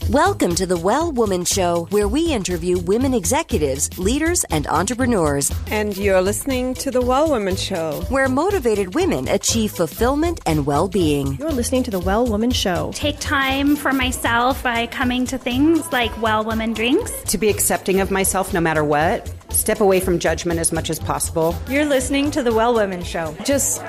Welcome to the Well Woman Show, where we interview women executives, leaders, and entrepreneurs. And you're listening to the Well Woman Show, where motivated women achieve fulfillment and well-being. You're listening to the Well Woman Show. Take time for myself by coming to things like Well Woman Drinks. To be accepting of myself no matter what. Step away from judgment as much as possible. You're listening to the Well Woman Show.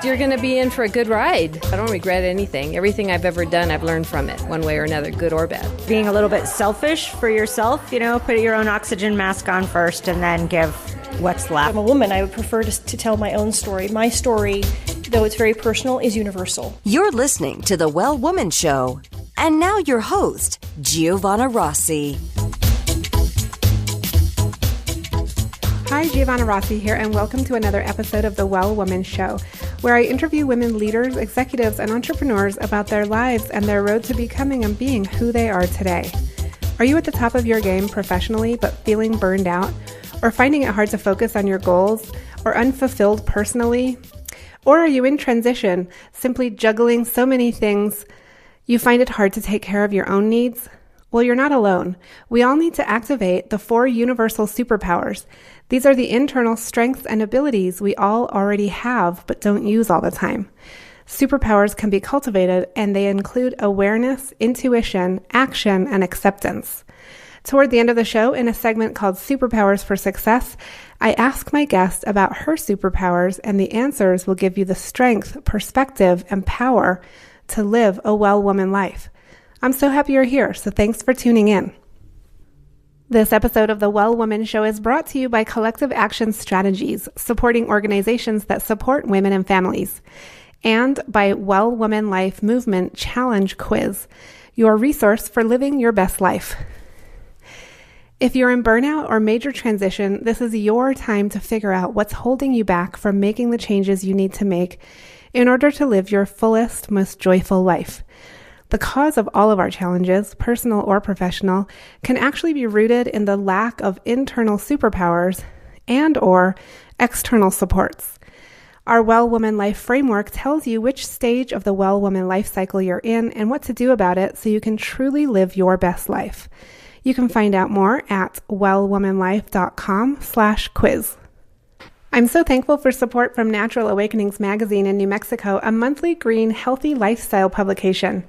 You're going to be in for a good ride. I don't regret anything. Everything I've ever done, I've learned from it, one way or another, good or bad. Being a little bit selfish for yourself, put your own oxygen mask on first and then give what's left. I'm a woman. I would prefer to tell my own story. My story, though it's very personal, is universal. You're listening to the Well Woman Show. And now your host, Giovanna Rossi. Hi, Giovanna Rossi here, and welcome to another episode of the Well Woman Show, where I interview women leaders, executives, and entrepreneurs about their lives and their road to becoming and being who they are today. Are you at the top of your game professionally but feeling burned out, or finding it hard to focus on your goals, or unfulfilled personally? Or are you in transition, simply juggling so many things you find it hard to take care of your own needs? Well, you're not alone. We all need to activate the 4 universal superpowers. These are the internal strengths and abilities we all already have but don't use all the time. Superpowers can be cultivated, and they include awareness, intuition, action, and acceptance. Toward the end of the show, in a segment called Superpowers for Success, I ask my guest about her superpowers, and the answers will give you the strength, perspective, and power to live a well-woman life. I'm so happy you're here, so thanks for tuning in. This episode of the Well Woman Show is brought to you by Collective Action Strategies, supporting organizations that support women and families, and by Well Woman Life Movement Challenge Quiz, your resource for living your best life. If you're in burnout or major transition, this is your time to figure out what's holding you back from making the changes you need to make in order to live your fullest, most joyful life. The cause of all of our challenges, personal or professional, can actually be rooted in the lack of internal superpowers and or external supports. Our Well Woman Life framework tells you which stage of the Well Woman life cycle you're in and what to do about it so you can truly live your best life. You can find out more at wellwomanlife.com/quiz. I'm so thankful for support from Natural Awakenings magazine in New Mexico, a monthly green, healthy lifestyle publication,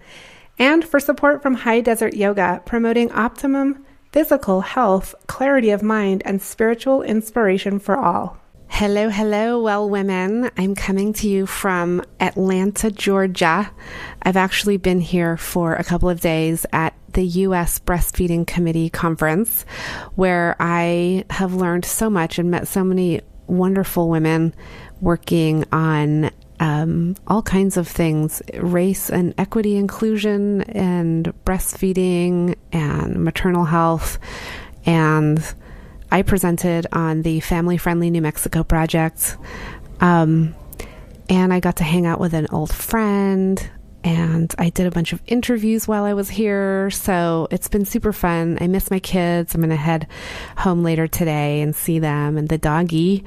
and for support from High Desert Yoga, promoting optimum physical health, clarity of mind, and spiritual inspiration for all. Hello, well women. I'm coming to you from Atlanta, Georgia. I've actually been here for a couple of days at the U.S. Breastfeeding Committee Conference, where I have learned so much and met so many wonderful women working on all kinds of things, race and equity inclusion and breastfeeding and maternal health. And I presented on the Family Friendly New Mexico project. And I got to hang out with an old friend, and I did a bunch of interviews while I was here. So it's been super fun. I miss my kids. I'm going to head home later today and see them and the doggy.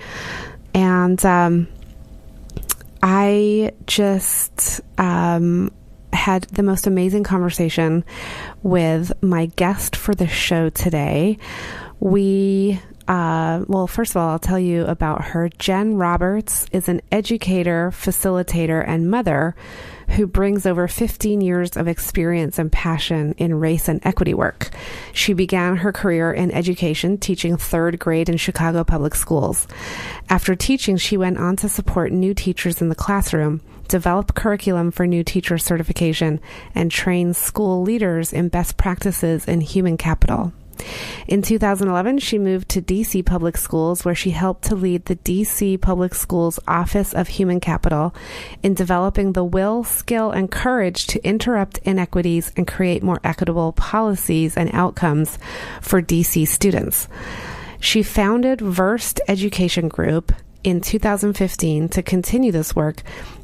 And I just had the most amazing conversation with my guest for the show today. First of all, I'll tell you about her. Jenn Roberts is an educator, facilitator, and mother who brings over 15 years of experience and passion in race and equity work. She began her career in education, teaching 3rd grade in Chicago public schools. After teaching, she went on to support new teachers in the classroom, develop curriculum for new teacher certification, and train school leaders in best practices in human capital. In 2011, she moved to DC Public Schools, where she helped to lead the DC Public Schools Office of Human Capital in developing the will, skill, and courage to interrupt inequities and create more equitable policies and outcomes for DC students. She founded Versed Education Group in 2015 to continue this work,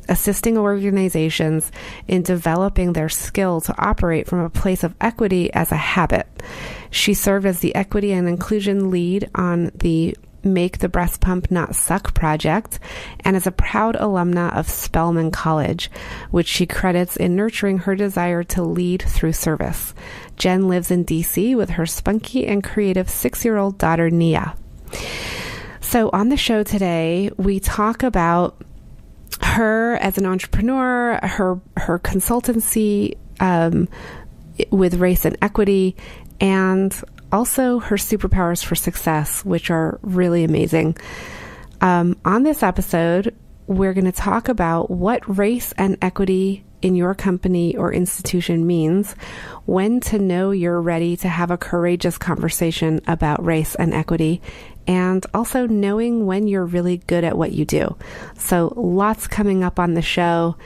assisting organizations in developing their skill to operate from a place of equity as a habit. She served as the equity and inclusion lead on the Make the Breast Pump Not Suck project and is a proud alumna of Spelman College, which she credits in nurturing her desire to lead through service. Jenn lives in DC with her spunky and creative 6-year-old daughter, Nia. So on the show today, we talk about her as an entrepreneur, her consultancy with race and equity, and also her superpowers for success, which are really amazing. On this episode, we're going to talk about what race and equity in your company or institution means, when to know you're ready to have a courageous conversation about race and equity, and also knowing when you're really good at what you do. So lots coming up on the show.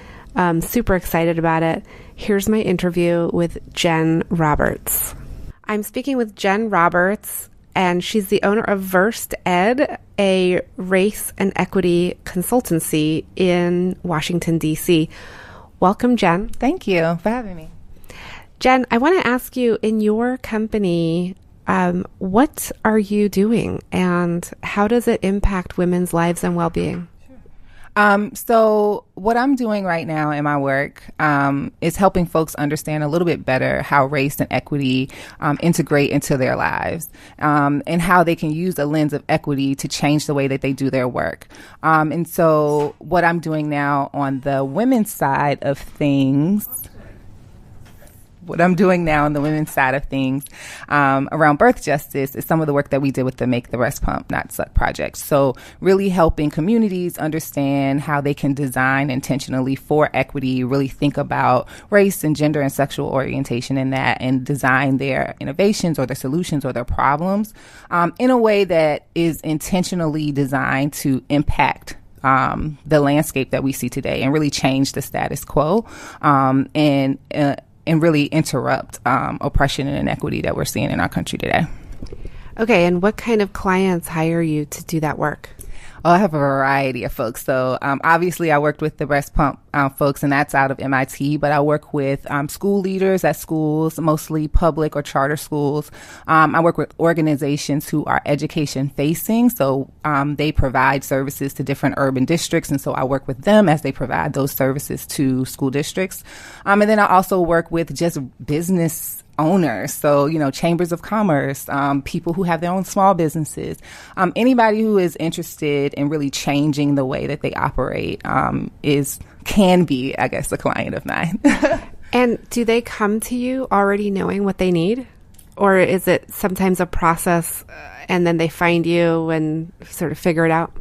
Super excited about it. Here's my interview with Jenn Roberts. I'm speaking with Jenn Roberts, and she's the owner of Versed Ed, a race and equity consultancy in Washington, D.C. Welcome, Jenn. Thank you for having me. Jenn, I want to ask you, in your company, what are you doing and how does it impact women's lives and well-being? So what I'm doing right now in my work is helping folks understand a little bit better how race and equity integrate into their lives, and how they can use a lens of equity to change the way that they do their work. And so what I'm doing now on the women's side of things around birth justice is some of the work that we did with the Make the Breast Pump Not Suck project. So really helping communities understand how they can design intentionally for equity, really think about race and gender and sexual orientation in that, and design their innovations or their solutions or their problems in a way that is intentionally designed to impact the landscape that we see today and really change the status quo and really interrupt oppression and inequity that we're seeing in our country today. Okay, and what kind of clients hire you to do that work? Oh, I have a variety of folks. So obviously I worked with the breast pump folks, and that's out of MIT, but I work with school leaders at schools, mostly public or charter schools. I work with organizations who are education facing. So they provide services to different urban districts. And so I work with them as they provide those services to school districts. And then I also work with just business owners. So, chambers of commerce, people who have their own small businesses, anybody who is interested in really changing the way that they operate can be, I guess, a client of mine. And do they come to you already knowing what they need? Or is it sometimes a process and then they find you and sort of figure it out?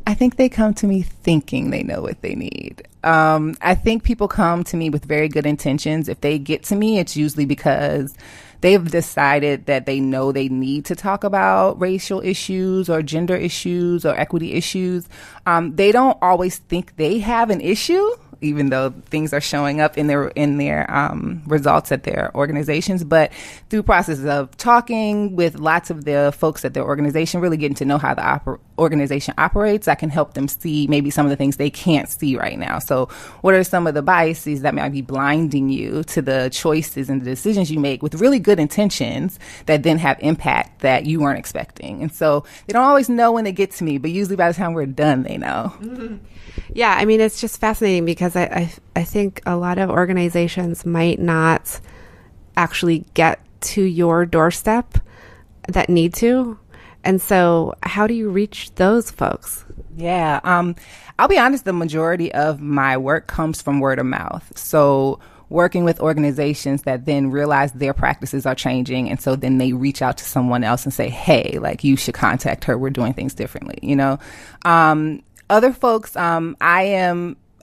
I think they come to me thinking they know what they need. I think people come to me with very good intentions. If they get to me, it's usually because they've decided that they know they need to talk about racial issues or gender issues or equity issues. They don't always think they have an issue, even though things are showing up in their results at their organizations. But through processes of talking with lots of the folks at their organization, really getting to know how the organization operates, I can help them see maybe some of the things they can't see right now. So what are some of the biases that might be blinding you to the choices and the decisions you make with really good intentions that then have impact that you weren't expecting? And so they don't always know when they get to me, but usually by the time we're done, they know. Mm-hmm. Yeah, I mean, it's just fascinating because I think a lot of organizations might not actually get to your doorstep that need to. And so how do you reach those folks? Yeah, I'll be honest, the majority of my work comes from word of mouth. So working with organizations that then realize their practices are changing. And so then they reach out to someone else and say, hey, you should contact her. We're doing things differently, Other folks,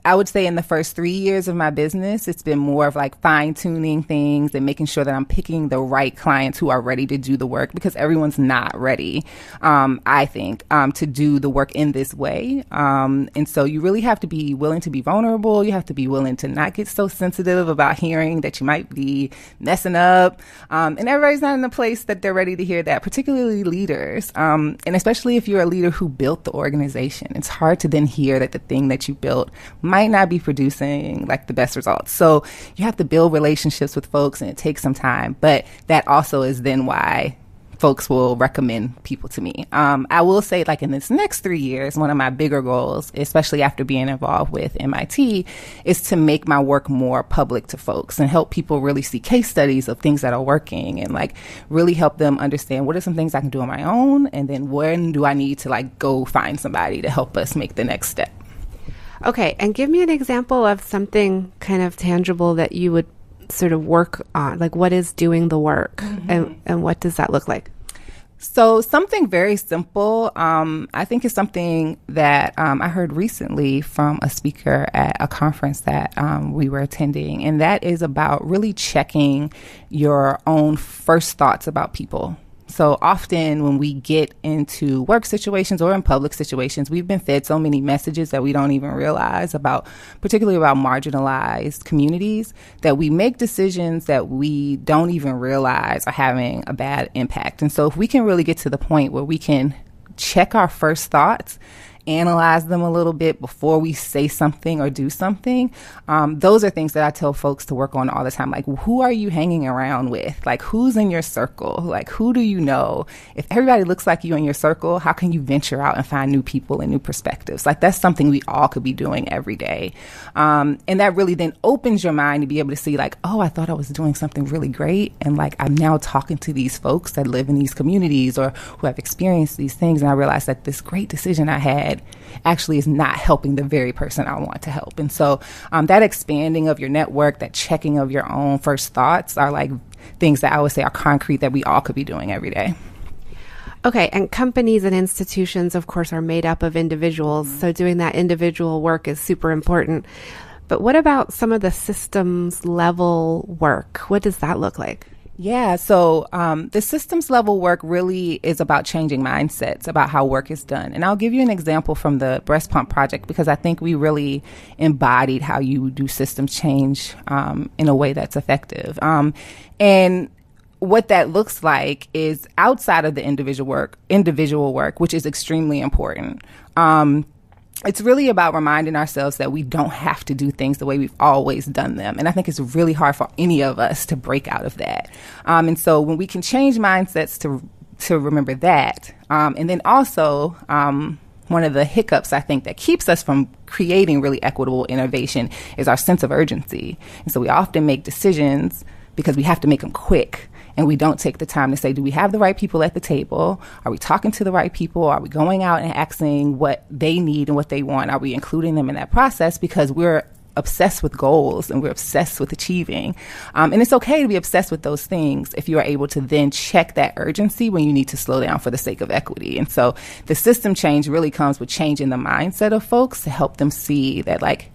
I would say in the first 3 years of my business, it's been more of fine tuning things and making sure that I'm picking the right clients who are ready to do the work, because everyone's not ready, I think, to do the work in this way. And so you really have to be willing to be vulnerable. You have to be willing to not get so sensitive about hearing that you might be messing up. And everybody's not in the place that they're ready to hear that, particularly leaders. And especially if you're a leader who built the organization, it's hard to then hear that the thing that you built might not be producing the best results. So you have to build relationships with folks, and it takes some time. But that also is then why folks will recommend people to me. I will say, like, in this next 3 years, one of my bigger goals, especially after being involved with MIT, is to make my work more public to folks and help people really see case studies of things that are working and, like, really help them understand what are some things I can do on my own, and then when do I need to, like, go find somebody to help us make the next step. Okay, and give me an example of something kind of tangible that you would sort of work on. Like, what is doing the work, and what does that look like? So something very simple, I think is something that I heard recently from a speaker at a conference that we were attending, and that is about really checking your own first thoughts about people. So often when we get into work situations or in public situations, we've been fed so many messages that we don't even realize about, particularly about marginalized communities, that we make decisions that we don't even realize are having a bad impact. And so if we can really get to the point where we can check our first thoughts, analyze them a little bit before we say something or do something. Those are things that I tell folks to work on all the time. Like, who are you hanging around with? Like, who's in your circle? Like, who do you know? If everybody looks like you in your circle, how can you venture out and find new people and new perspectives? Like, that's something we all could be doing every day. And that really then opens your mind to be able to see, like, oh, I thought I was doing something really great. And, like, I'm now talking to these folks that live in these communities or who have experienced these things. And I realized that this great decision I had actually is not helping the very person I want to help. And so that expanding of your network, that checking of your own first thoughts are like things that I would say are concrete that we all could be doing every day. Okay, and companies and institutions, of course, are made up of individuals. So doing that individual work is super important. But what about some of the systems level work? What does that look like? Yeah, so the systems level work really is about changing mindsets about how work is done. And I'll give you an example from the breast pump project, because I think we really embodied how you do systems change in a way that's effective. And what that looks like is outside of the individual work, which is extremely important. It's really about reminding ourselves that we don't have to do things the way we've always done them. And I think it's really hard for any of us to break out of that. And so when we can change mindsets to remember that, and then also one of the hiccups I think that keeps us from creating really equitable innovation is our sense of urgency. And so we often make decisions because we have to make them quick. And we don't take the time to say, do we have the right people at the table? Are we talking to the right people? Are we going out and asking what they need and what they want? Are we including them in that process? Because we're obsessed with goals and we're obsessed with achieving. And it's okay to be obsessed with those things if you are able to then check that urgency when you need to slow down for the sake of equity. And so the system change really comes with changing the mindset of folks to help them see that, like,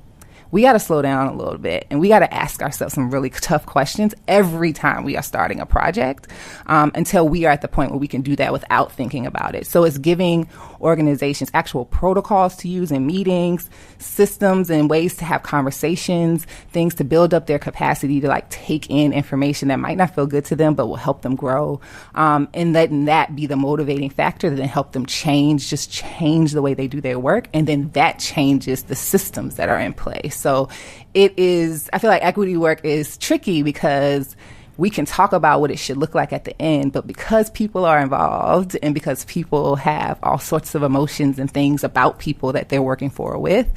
we got to slow down a little bit and we got to ask ourselves some really tough questions every time we are starting a project until we are at the point where we can do that without thinking about it. So it's giving organizations actual protocols to use in meetings, systems and ways to have conversations, things to build up their capacity to, like, take in information that might not feel good to them but will help them grow, and letting that be the motivating factor that then help them change the way they do their work, and then that changes the systems that are in place. So I feel like equity work is tricky because we can talk about what it should look like at the end, but because people are involved and because people have all sorts of emotions and things about people that they're working for or with,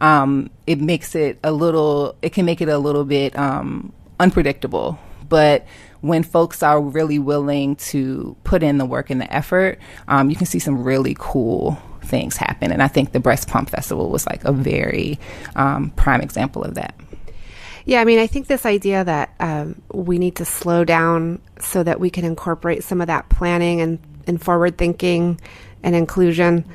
it can make it a little bit unpredictable. But when folks are really willing to put in the work and the effort, you can see some really cool things happen. And I think the Breast Pump Festival was like a very prime example of that. Yeah, I mean, I think this idea that we need to slow down so that we can incorporate some of that planning and forward thinking and inclusion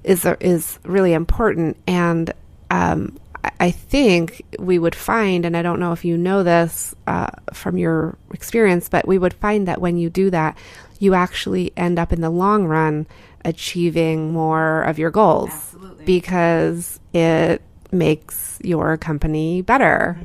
is really important. And I think we would find, and I don't know if you know this from your experience, but we would find that when you do that, you actually end up in the long run achieving more of your goals. Absolutely. Because it makes your company better.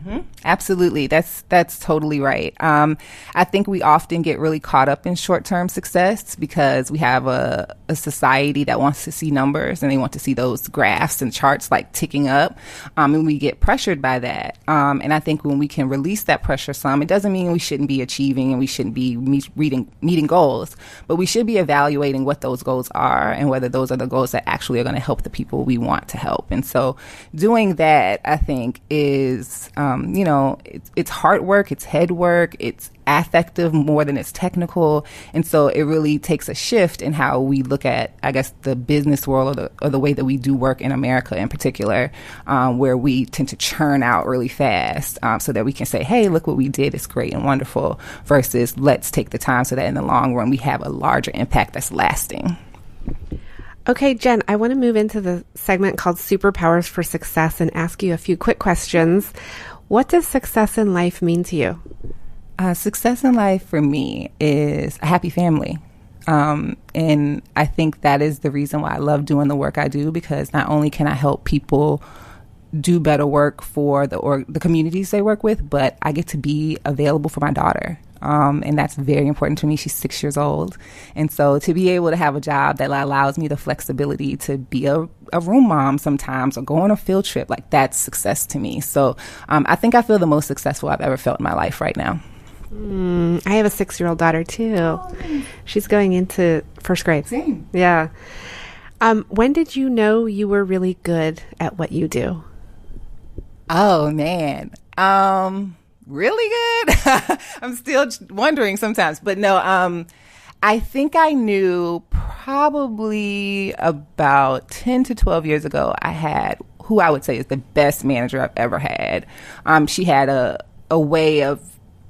Absolutely. That's totally right. I think we often get really caught up in short-term success because we have a society that wants to see numbers and they want to see those graphs and charts like ticking up. And we get pressured by that. And I think when we can release that pressure some, it doesn't mean we shouldn't be achieving and we shouldn't be meeting goals, but we should be evaluating what those goals are and whether those are the goals that actually are going to help the people we want to help. And so doing that, I think, is, it's hard work, it's head work, it's affective more than it's technical. And so it really takes a shift in how we look at, I guess, the business world or the way that we do work in America in particular, where we tend to churn out really fast so that we can say, hey, look what we did. It's great and wonderful, versus let's take the time so that in the long run we have a larger impact that's lasting. Okay, Jen, I want to move into the segment called Superpowers for Success and ask you a few quick questions. What does success in life mean to you? Success in life for me is a happy family. And I think that is the reason why I love doing the work I do, because not only can I help people do better work for the communities they work with, but I get to be available for my daughter. And that's very important to me. She's 6 years old. And so to be able to have a job that allows me the flexibility to be a room mom sometimes or go on a field trip, like that's success to me. So I think I feel the most successful I've ever felt in my life right now. I have a 6-year-old daughter too. Oh, nice. She's going into first grade. Same. Yeah. When did you know you were really good at what you do? Oh, man. Really good? I'm still wondering sometimes. But no, I think I knew probably about 10 to 12 years ago, I had who I would say is the best manager I've ever had. She had a way of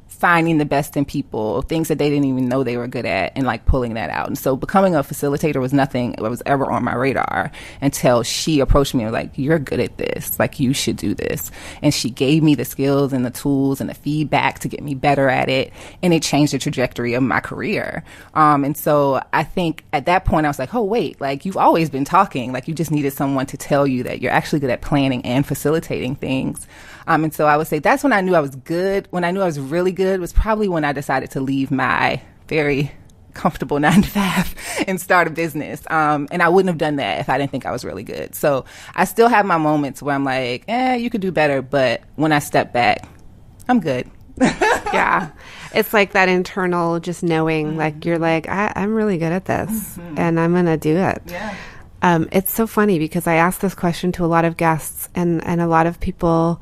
finding the best in people, things that they didn't even know they were good at, and like pulling that out. And so becoming a facilitator was nothing that was ever on my radar until she approached me and was like, you're good at this, like you should do this. And she gave me the skills and the tools and the feedback to get me better at it, and it changed the trajectory of my career. And so I think at that point I was like, oh wait, like you've always been talking, like you just needed someone to tell you that you're actually good at planning and facilitating things. And so I would say that's when I knew I was good. When I knew I was really good was probably when I decided to leave my very comfortable 9-to-5 and start a business. And I wouldn't have done that if I didn't think I was really good. So I still have my moments where I'm like, you could do better. But when I step back, I'm good. Yeah. It's like that internal just knowing, like you're like, I'm really good at this and I'm going to do it. Yeah. It's so funny because I ask this question to a lot of guests and a lot of people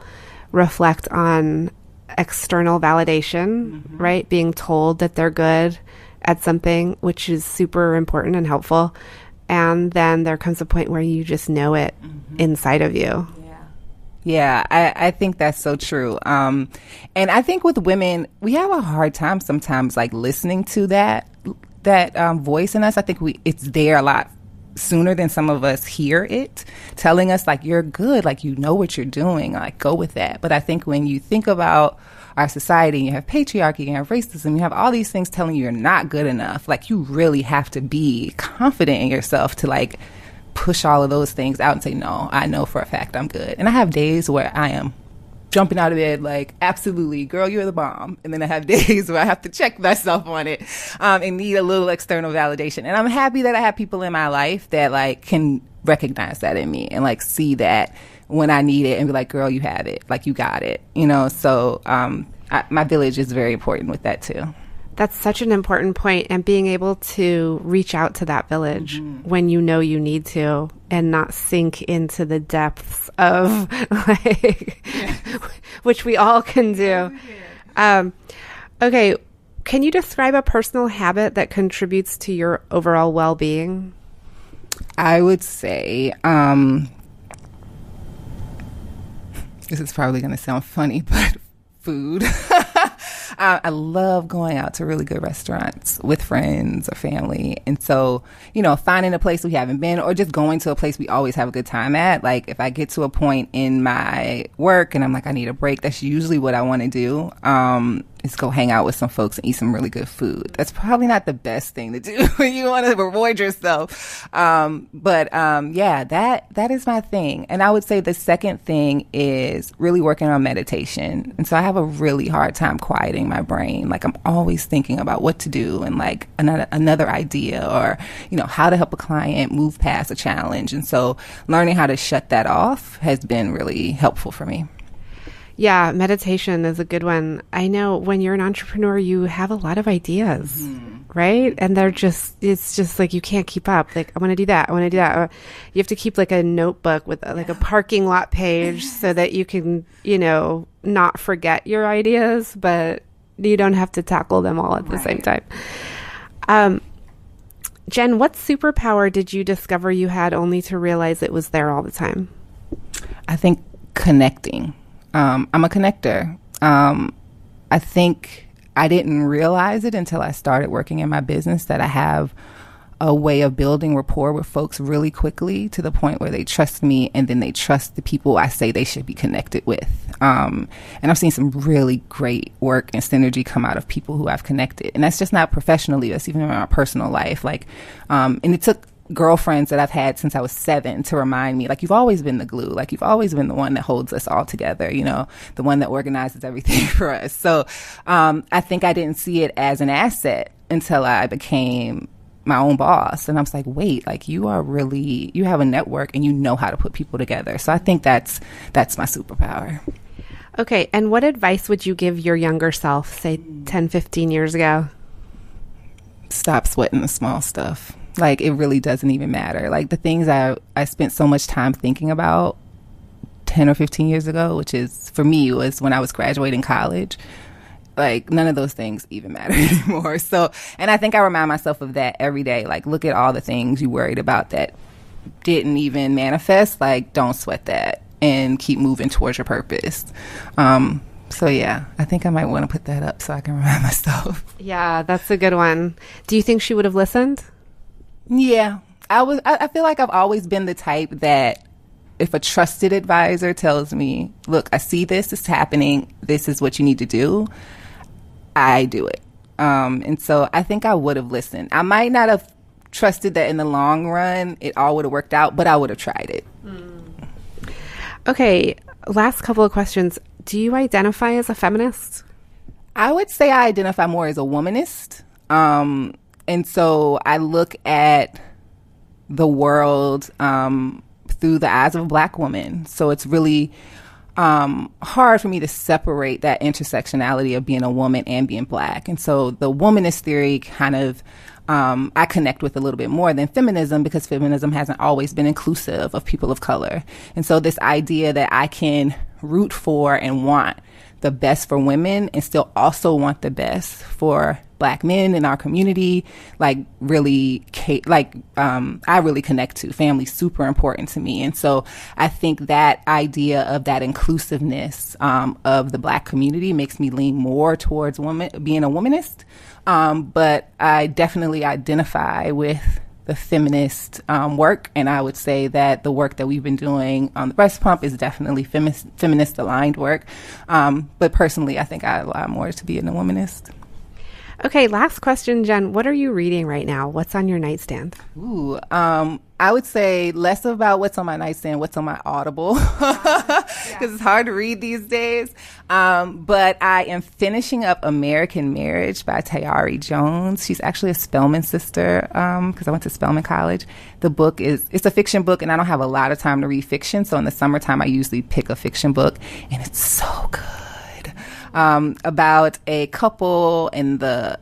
reflect on external validation, right? Being told that they're good at something, which is super important and helpful. And then there comes a point where you just know it inside of you. Yeah, I think that's so true. And I think with women, we have a hard time sometimes like listening to that voice in us. I think it's there a lot sooner than some of us hear it, telling us like, you're good, like you know what you're doing, like go with that. But I think when you think about our society, you have patriarchy, you have racism, you have all these things telling you you're not good enough, like you really have to be confident in yourself to like push all of those things out and say, no, I know for a fact I'm good. And I have days where I am jumping out of bed like, absolutely, girl, you're the bomb. And then I have days where I have to check myself on it and need a little external validation. And I'm happy that I have people in my life that like can recognize that in me and like see that when I need it and be like, girl, you have it, like you got it, you know? So my village is very important with that too. That's such an important point, and being able to reach out to that village when you know you need to and not sink into the depths of like, which we all can do. Okay. Can you describe a personal habit that contributes to your overall well-being? I would say, this is probably going to sound funny, but food. I love going out to really good restaurants with friends or family. And so, you know, finding a place we haven't been or just going to a place we always have a good time at. Like if I get to a point in my work and I'm like, I need a break, that's usually what I want to do. is go hang out with some folks and eat some really good food. That's probably not the best thing to do when you want to avoid yourself. Yeah, that is my thing. And I would say the second thing is really working on meditation. And so I have a really hard time quieting my brain. Like I'm always thinking about what to do and like another idea or, how to help a client move past a challenge. And so learning how to shut that off has been really helpful for me. Yeah, meditation is a good one. I know when you're an entrepreneur, you have a lot of ideas, right? And it's just like you can't keep up. Like, I want to do that. I want to do that. Or you have to keep like a notebook with like a parking lot page so that you can, not forget your ideas, but you don't have to tackle them all at the same time. Jenn, what superpower did you discover you had only to realize it was there all the time? I think connecting. I'm a connector. I think I didn't realize it until I started working in my business that I have a way of building rapport with folks really quickly to the point where they trust me and then they trust the people I say they should be connected with. And I've seen some really great work and synergy come out of people who I've connected. And that's just not professionally, that's even in my personal life. And it took girlfriends that I've had since I was 7 to remind me, like, you've always been the glue. Like, you've always been the one that holds us all together, the one that organizes everything for us. So I think I didn't see it as an asset until I became my own boss. And I was like, wait, like, you have a network and you know how to put people together. So I think that's my superpower. Okay. And what advice would you give your younger self, say 10, 15 years ago? Stop sweating the small stuff. Like, it really doesn't even matter. Like, the things I spent so much time thinking about 10 or 15 years ago, which is, for me, was when I was graduating college. Like, none of those things even matter anymore. So, and I think I remind myself of that every day. Like, look at all the things you worried about that didn't even manifest. Like, don't sweat that and keep moving towards your purpose. So yeah, I think I might want to put that up so I can remind myself. Yeah, that's a good one. Do you think she would have listened? Yeah, I feel like I've always been the type that if a trusted advisor tells me, look, I see this is happening, this is what you need to do, I do it. And so I think I would have listened. I might not have trusted that in the long run it all would have worked out, but I would have tried it. Okay, last couple of questions. Do you identify as a feminist? I would say I identify more as a womanist. And so I look at the world through the eyes of a Black woman. So it's really hard for me to separate that intersectionality of being a woman and being Black. And so the womanist theory kind of I connect with a little bit more than feminism, because feminism hasn't always been inclusive of people of color. And so this idea that I can root for and want the best for women and still also want the best for Black men in our community, I really connect to. Family's super important to me. And so I think that idea of that inclusiveness of the Black community makes me lean more towards being a womanist. But I definitely identify with the feminist work, and I would say that the work that we've been doing on the breast pump is definitely feminist aligned work. But personally, I think I allow more to be a womanist. Okay, last question, Jenn. What are you reading right now? What's on your nightstand? Ooh, I would say less about what's on my nightstand, what's on my Audible, because it's hard to read these days. But I am finishing up American Marriage by Tayari Jones. She's actually a Spelman sister, because I went to Spelman College. The book it's a fiction book, and I don't have a lot of time to read fiction. So in the summertime, I usually pick a fiction book, and it's so good. About a couple, and the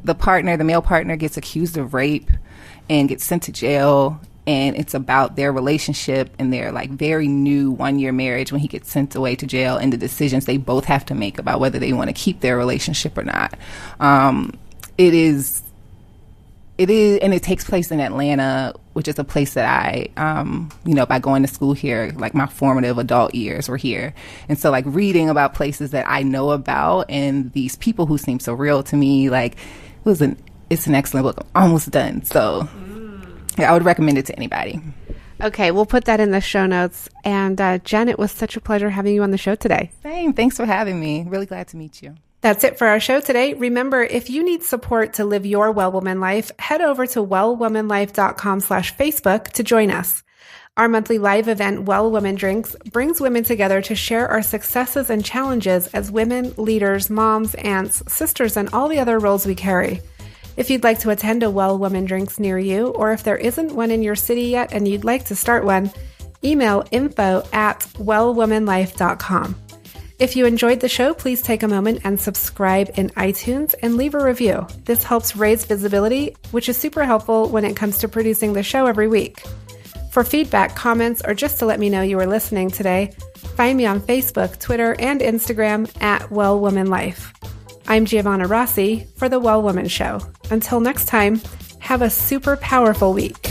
male partner gets accused of rape and gets sent to jail, and it's about their relationship and their very new 1-year marriage when he gets sent away to jail, and the decisions they both have to make about whether they want to keep their relationship or not. It is, and it takes place in Atlanta, which is a place that I, by going to school here, my formative adult years were here. And so reading about places that I know about and these people who seem so real to me, it's an excellent book. I'm almost done. So yeah, I would recommend it to anybody. Okay, we'll put that in the show notes. And Jenn, it was such a pleasure having you on the show today. Same. Thanks for having me. Really glad to meet you. That's it for our show today. Remember, if you need support to live your Well Woman life, head over to wellwomanlife.com/Facebook to join us. Our monthly live event, Well Woman Drinks, brings women together to share our successes and challenges as women, leaders, moms, aunts, sisters, and all the other roles we carry. If you'd like to attend a Well Woman Drinks near you, or if there isn't one in your city yet and you'd like to start one, email info@wellwomanlife.com. If you enjoyed the show, please take a moment and subscribe in iTunes and leave a review. This helps raise visibility, which is super helpful when it comes to producing the show every week. For feedback, comments, or just to let me know you were listening today, find me on Facebook, Twitter, and Instagram @WellWomanLife. I'm Giovanna Rossi for The Well Woman Show. Until next time, have a super powerful week.